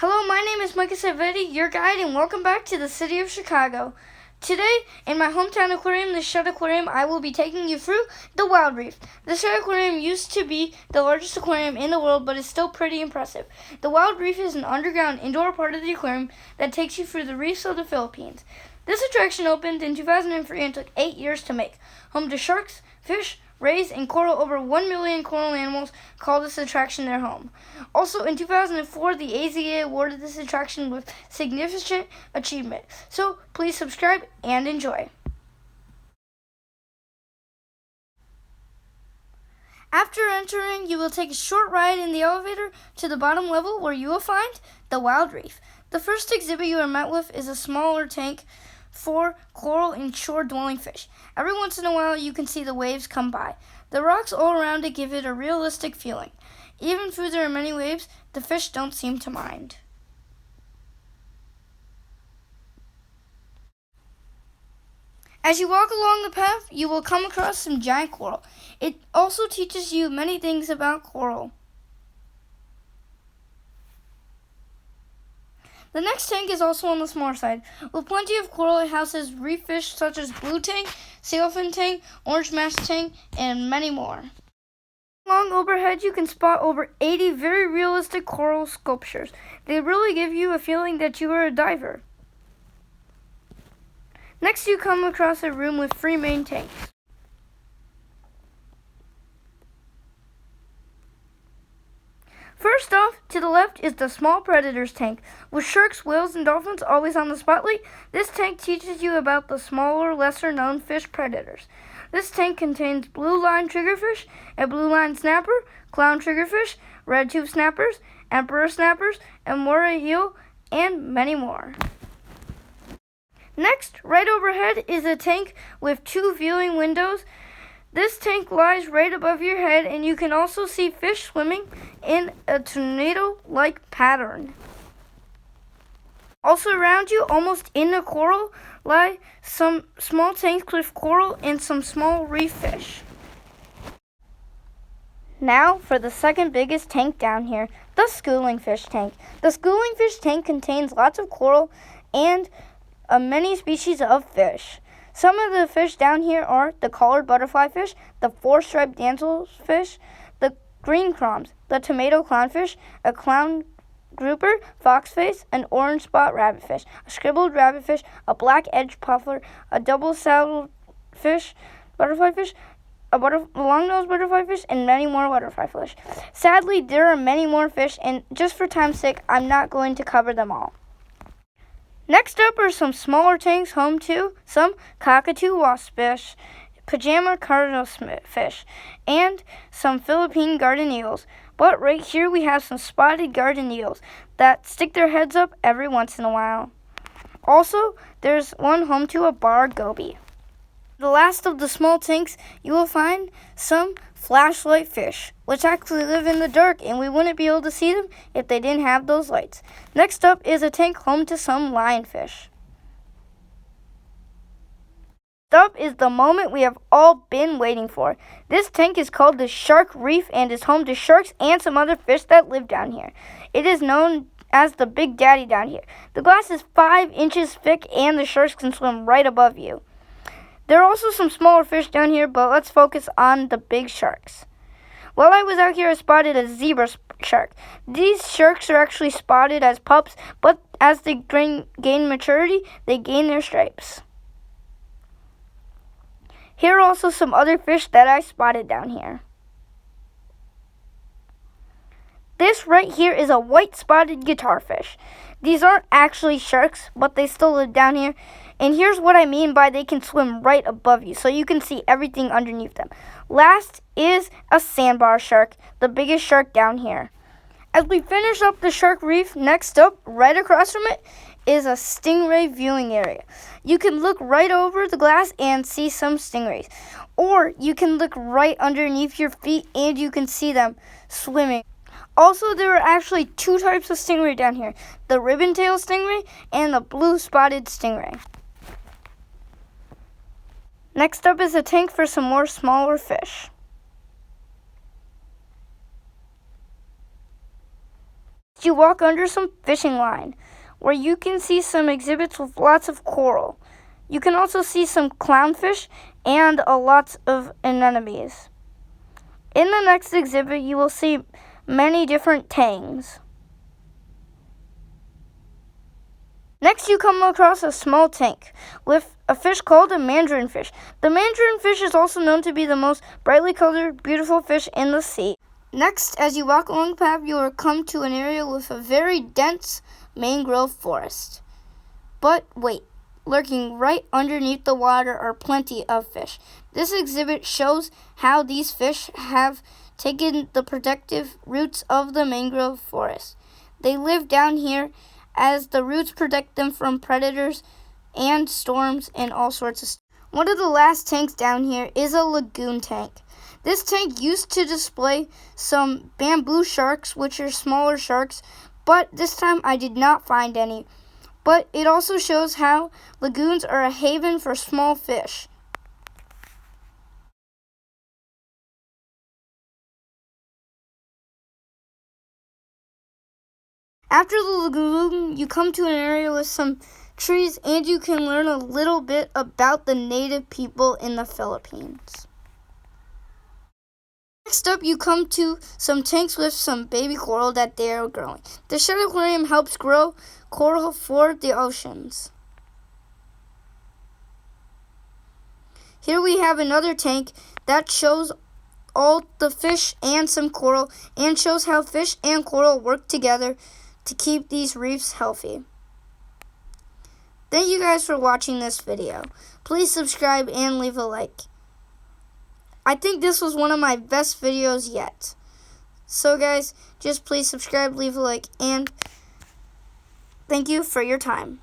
Hello, my name is Micah Satvedi, your guide, and welcome back to the city of Chicago. Today, in my hometown aquarium, the Shark Aquarium, I will be taking you through the Wild Reef. The Shark Aquarium used to be the largest aquarium in the world, but is still pretty impressive. The Wild Reef is an underground indoor part of the aquarium that takes you through the reefs of the Philippines. This attraction opened in 2003 and took 8 years to make. Home to sharks, fish, rays, and coral. Over 1 million coral animals call this attraction their home. Also, in 2004, the AZA awarded this attraction with significant achievement. So, please subscribe and enjoy. After entering, you will take a short ride in the elevator to the bottom level where you will find the Wild Reef. The first exhibit you are met with is a smaller tank for coral and shore-dwelling fish. Every once in a while, you can see the waves come by. The rocks all around it give it a realistic feeling. Even though there are many waves, the fish don't seem to mind. As you walk along the path, you will come across some giant coral. It also teaches you many things about coral. The next tank is also on the smaller side. With plenty of coral, it houses reef fish such as blue tang, sailfin tang, orange mask tang, and many more. Along overhead, you can spot over 80 very realistic coral sculptures. They really give you a feeling that you are a diver. Next, you come across a room with 3 main tanks. First off, to the left is the small predators tank. With sharks, whales, and dolphins always on the spotlight, this tank teaches you about the smaller, lesser-known fish predators. This tank contains blue line triggerfish, a blue line snapper, clown triggerfish, red tube snappers, emperor snappers, a moray eel, and many more. Next, right overhead is a tank with 2 viewing windows. This tank lies right above your head, and you can also see fish swimming in a tornado-like pattern. Also around you, almost in the coral, lie some small tanks with coral and some small reef fish. Now for the second biggest tank down here, the schooling fish tank. The schooling fish tank contains lots of coral and many species of fish. Some of the fish down here are the collared butterfly fish, the 4-striped damselfish, the green crabs, the tomato clownfish, a clown grouper, foxface, an orange spot rabbitfish, a scribbled rabbitfish, a black edged puffler, a double-saddled fish, butterfly fish, a long-nosed butterfly fish, and many more butterfly fish. Sadly, there are many more fish, and just for time's sake, I'm not going to cover them all. Next up are some smaller tanks home to some cockatoo waspfish, pajama cardinal fish, and some Philippine garden eels. But right here we have some spotted garden eels that stick their heads up every once in a while. Also, there's one home to a bar goby. The last of the small tanks, you will find some flashlight fish, which actually live in the dark, and we wouldn't be able to see them if they didn't have those lights. Next up is a tank home to some lionfish. Next up is the moment we have all been waiting for. This tank is called the Shark Reef and is home to sharks and some other fish that live down here. It is known as the Big Daddy down here. The glass is 5 inches thick and the sharks can swim right above you. There are also some smaller fish down here, but let's focus on the big sharks. While I was out here, I spotted a zebra shark. These sharks are actually spotted as pups, but as they gain maturity, they gain their stripes. Here are also some other fish that I spotted down here. This right here is a white spotted guitarfish. These aren't actually sharks, but they still live down here. And here's what I mean by they can swim right above you, so you can see everything underneath them. Last is a sandbar shark, the biggest shark down here. As we finish up the Shark Reef, next up, right across from it, is a stingray viewing area. You can look right over the glass and see some stingrays. Or you can look right underneath your feet and you can see them swimming. Also, there are actually 2 types of stingray down here, the ribbon-tailed stingray and the blue-spotted stingray. Next up is a tank for some more smaller fish. you walk under some fishing line, where you can see some exhibits with lots of coral. You can also see some clownfish and lots of anemones. In the next exhibit, you will see many different tangs. Next, you come across a small tank with a fish called a mandarin fish. The mandarin fish is also known to be the most brightly colored, beautiful fish in the sea. Next, as you walk along the path, you will come to an area with a very dense mangrove forest. But wait, lurking right underneath the water are plenty of fish. This exhibit shows how these fish have taken the protective roots of the mangrove forest. They live down here as the roots protect them from predators and storms and all sorts of stuff. One of the last tanks down here is a lagoon tank. This tank used to display some bamboo sharks, which are smaller sharks, but this time I did not find any. But it also shows how lagoons are a haven for small fish. After the lagoon, you come to an area with some trees, and you can learn a little bit about the native people in the Philippines. Next up, you come to some tanks with some baby coral that they are growing. The Shark Aquarium helps grow coral for the oceans. Here we have another tank that shows all the fish and some coral, and shows how fish and coral work together to keep these reefs healthy. Thank you guys for watching this video. Please subscribe and leave a like. I think this was one of my best videos yet. So guys, just please subscribe, leave a like, and thank you for your time.